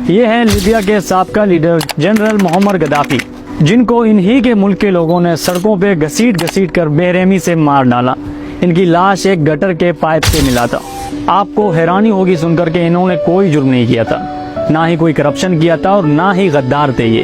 یہ ہے لیبیا کے سابقہ لیڈر جنرل محمد گدافی، جن کو انہی کے ملک کے لوگوں نے سڑکوں پہ گھسیٹ کر بے رحمی سے مار ڈالا۔ ان کی لاش ایک گٹر کے پائپ سے ملا تھا۔ آپ کو حیرانی ہوگی سن کر کہ انہوں نے کوئی جرم نہیں کیا تھا، نہ ہی کوئی کرپشن کیا تھا اور نہ ہی غدار تھے یہ،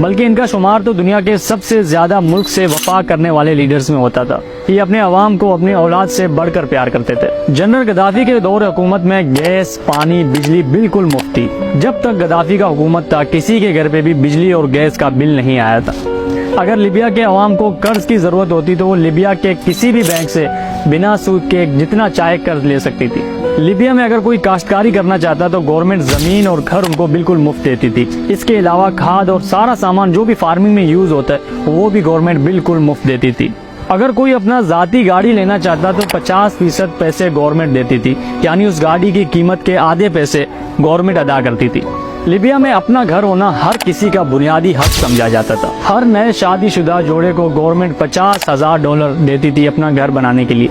بلکہ ان کا شمار تو دنیا کے سب سے زیادہ ملک سے وفا کرنے والے لیڈرز میں ہوتا تھا۔ یہ اپنے عوام کو اپنی اولاد سے بڑھ کر پیار کرتے تھے۔ جنرل گدافی کے دور حکومت میں گیس، پانی، بجلی بالکل مفت تھی۔ جب تک گدافی کا حکومت تھا کسی کے گھر پہ بھی بجلی اور گیس کا بل نہیں آیا تھا۔ اگر لیبیا کے عوام کو قرض کی ضرورت ہوتی تو وہ لیبیا کے کسی بھی بینک سے بنا سود کے جتنا چاہے قرض لے سکتی تھی۔ لیبیا میں اگر کوئی کاشتکاری کرنا چاہتا تو گورنمنٹ زمین اور گھر ان کو بالکل مفت دیتی تھی۔ اس کے علاوہ کھاد اور سارا سامان جو بھی فارمنگ میں یوز ہوتا ہے وہ بھی گورنمنٹ بالکل مفت دیتی تھی۔ اگر کوئی اپنا ذاتی گاڑی لینا چاہتا تو 50% پیسے گورنمنٹ دیتی تھی، یعنی اس گاڑی کی قیمت کے آدھے پیسے گورنمنٹ ادا کرتی تھی۔ لیبیا میں اپنا گھر ہونا ہر کسی کا بنیادی حق سمجھا جاتا تھا۔ ہر نئے شادی شدہ جوڑے کو گورنمنٹ $50,000 دیتی تھی اپنا گھر بنانے کے لیے،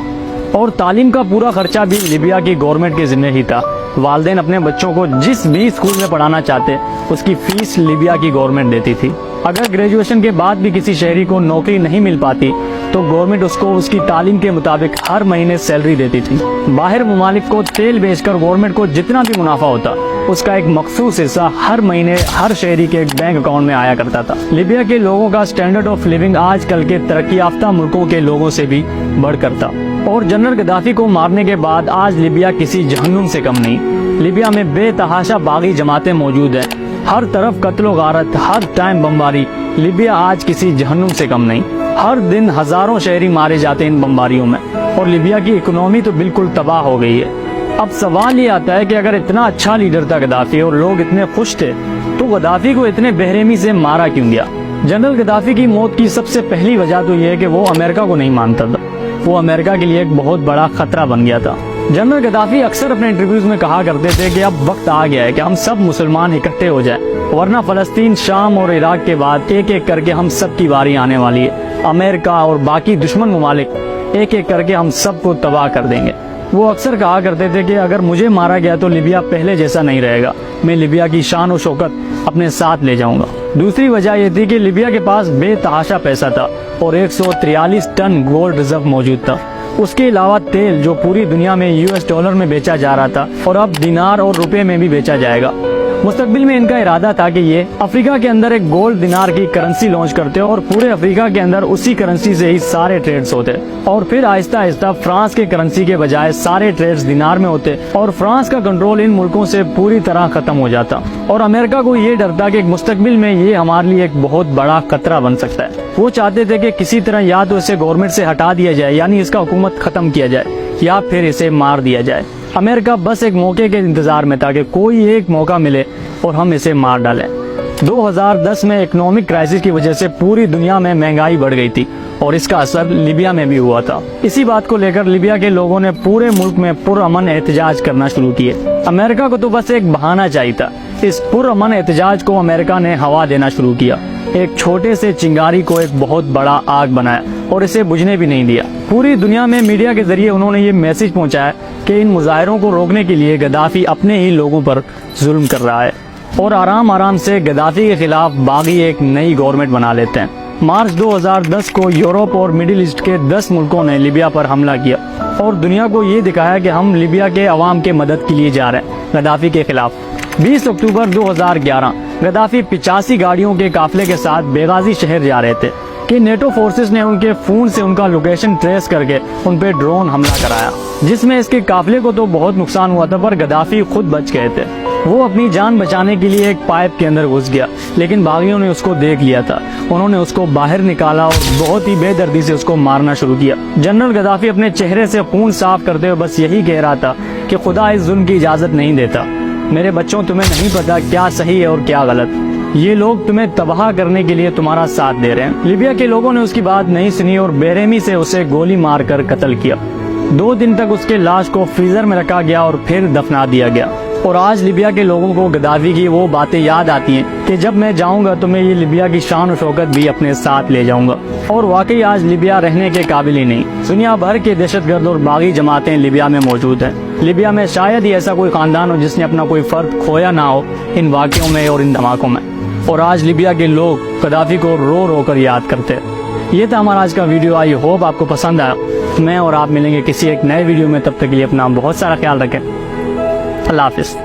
اور تعلیم کا پورا خرچہ بھی لیبیا کی گورنمنٹ کے ذمہ ہی تھا۔ والدین اپنے بچوں کو جس بھی اسکول میں پڑھانا چاہتے اس کی فیس لیبیا کی گورنمنٹ دیتی تھی۔ اگر گریجویشن کے بعد بھی کسی شہری کو نوکری نہیں مل پاتی تو گورنمنٹ اس کو اس کی تعلیم کے مطابق ہر مہینے سیلری دیتی تھی۔ باہر ممالک کو تیل بیچ کر گورنمنٹ کو جتنا بھی منافع ہوتا اس کا ایک مخصوص حصہ ہر مہینے ہر شہری کے بینک اکاؤنٹ میں آیا کرتا تھا۔ لیبیا کے لوگوں کا سٹینڈرڈ آف لیونگ آج کل کے ترقی یافتہ ملکوں کے لوگوں سے بھی بڑھ کر تھا، اور جنرل گدافی کو مارنے کے بعد آج لیبیا کسی جہنم سے کم نہیں۔ لیبیا میں بے تحاشا باغی جماعتیں موجود ہیں، ہر طرف قتل و غارت، ہر ٹائم بمباری۔ لیبیا آج کسی جہنم سے کم نہیں۔ ہر دن ہزاروں شہری مارے جاتے ہیں ان بمباریوں میں، اور لیبیا کی اکنامی تو بالکل تباہ ہو گئی ہے۔ اب سوال یہ آتا ہے کہ اگر اتنا اچھا لیڈر تھا گدافی اور لوگ اتنے خوش تھے تو گدافی کو اتنے بے رحمی سے مارا کیوں گیا؟ جنرل گدافی کی موت کی سب سے پہلی وجہ تو یہ ہے کہ وہ امریکہ کو نہیں مانتا تھا۔ وہ امریکہ کے لیے ایک بہت بڑا خطرہ بن گیا تھا۔ جنرل گدافی اکثر اپنے انٹرویوز میں کہا کرتے تھے کہ اب وقت آ گیا ہے کہ ہم سب مسلمان اکٹھے ہو جائیں، ورنہ فلسطین، شام اور عراق کے بعد ایک ایک کر کے ہم سب کی باری آنے والی ہے۔ امریکہ اور باقی دشمن ممالک ایک ایک کر کے ہم سب کو تباہ کر دیں گے۔ وہ اکثر کہا کرتے تھے کہ اگر مجھے مارا گیا تو لیبیا پہلے جیسا نہیں رہے گا، میں لیبیا کی شان و شوکت اپنے ساتھ لے جاؤں گا۔ دوسری وجہ یہ تھی کہ لیبیا کے پاس بے تحاشا پیسہ تھا اور 143 ٹن گولڈ ریزرو موجود تھا۔ اس کے علاوہ تیل جو پوری دنیا میں $US میں بیچا جا رہا تھا اور اب دینار اور روپے میں بھی بیچا جائے گا۔ مستقبل میں ان کا ارادہ تھا کہ یہ افریقہ کے اندر ایک گولڈ دینار کی کرنسی لانچ کرتے اور پورے افریقہ کے اندر اسی کرنسی سے ہی سارے ٹریڈز ہوتے، اور پھر آہستہ آہستہ فرانس کے کرنسی کے بجائے سارے ٹریڈز دینار میں ہوتے اور فرانس کا کنٹرول ان ملکوں سے پوری طرح ختم ہو جاتا، اور امریکہ کو یہ ڈر تھا کہ مستقبل میں یہ ہمارے لیے ایک بہت بڑا خطرہ بن سکتا ہے۔ وہ چاہتے تھے کہ کسی طرح یا تو اسے گورنمنٹ سے ہٹا دیا جائے، یعنی اس کا حکومت ختم کیا جائے، یا پھر اسے مار دیا جائے۔ امریکہ بس ایک موقع کے انتظار میں تھا کہ کوئی ایک موقع ملے اور ہم اسے مار ڈالیں۔ 2010 میں اکنامک کرائسس کی وجہ سے پوری دنیا میں مہنگائی بڑھ گئی تھی اور اس کا اثر لیبیا میں بھی ہوا تھا۔ اسی بات کو لے کر لیبیا کے لوگوں نے پورے ملک میں پرامن احتجاج کرنا شروع کیے۔ امریکہ کو تو بس ایک بہانہ چاہیے تھا۔ اس پرامن احتجاج کو امریکہ نے ہوا دینا شروع کیا، ایک چھوٹے سے چنگاری کو ایک بہت بڑا آگ بنایا اور اسے بجھنے بھی نہیں دیا۔ پوری دنیا میں میڈیا کے ذریعے انہوں نے یہ میسج پہنچایا کہ ان مظاہروں کو روکنے کے لیے گدافی اپنے ہی لوگوں پر ظلم کر رہا ہے، اور آرام آرام سے گدافی کے خلاف باغی ایک نئی گورنمنٹ بنا لیتے ہیں۔ مارچ 2010 کو یورپ اور مڈل ایسٹ کے 10 ملکوں نے لیبیا پر حملہ کیا اور دنیا کو یہ دکھایا کہ ہم لیبیا کے عوام کے مدد کے لیے جا رہے ہیں گدافی کے خلاف۔ 20 اکتوبر 2011 گدافی 85 گاڑیوں کے قافلے کے ساتھ بیغازی شہر جا رہے تھے کہ نیٹو فورسز نے ان کے فون سے ان کا لوکیشن ٹریس کر کے ان پہ ڈرون حملہ کرایا، جس میں اس کے قافلے کو تو بہت نقصان ہوا تھا، پر گدافی خود بچ گئے تھے۔ وہ اپنی جان بچانے کے لیے ایک پائپ کے اندر گھس گیا، لیکن باغیوں نے اس کو دیکھ لیا تھا۔ انہوں نے اس کو باہر نکالا اور بہت ہی بے دردی سے اس کو مارنا شروع کیا۔ جنرل گدافی اپنے چہرے سے خون صاف کرتے ہوئے بس یہی کہہ رہا تھا کہ خدا اس ظلم کی اجازت نہیں دیتا۔ میرے بچوں، تمہیں نہیں پتا کیا صحیح ہے اور کیا غلط، یہ لوگ تمہیں تباہ کرنے کے لیے تمہارا ساتھ دے رہے ہیں۔ لیبیا کے لوگوں نے اس کی بات نہیں سنی اور بے رحمی سے اسے گولی مار کر قتل کیا۔ 2 دن تک اس کے لاش کو فریزر میں رکھا گیا اور پھر دفنا دیا گیا۔ اور آج لیبیا کے لوگوں کو گدافی کی وہ باتیں یاد آتی ہیں کہ جب میں جاؤں گا تو میں یہ لیبیا کی شان و شوکت بھی اپنے ساتھ لے جاؤں گا۔ اور واقعی آج لیبیا رہنے کے قابل ہی نہیں۔ دنیا بھر کے دہشت گرد اور باغی جماعتیں لیبیا میں موجود ہیں لیبیا میں شاید ہی ایسا کوئی خاندان ہو جس نے اپنا کوئی فرد کھویا نہ ہو ان واقعوں میں اور ان دھماکوں میں، اور آج لیبیا کے لوگ قذافی کو رو رو کر یاد کرتے ہیں۔ یہ تھا ہمارا آج کا ویڈیو، آئی ہوپ آپ کو پسند آیا۔ میں اور آپ ملیں گے کسی ایک نئے ویڈیو میں، تب تک کے لیے اپنا بہت سارا خیال رکھیں۔ اللہ حافظ۔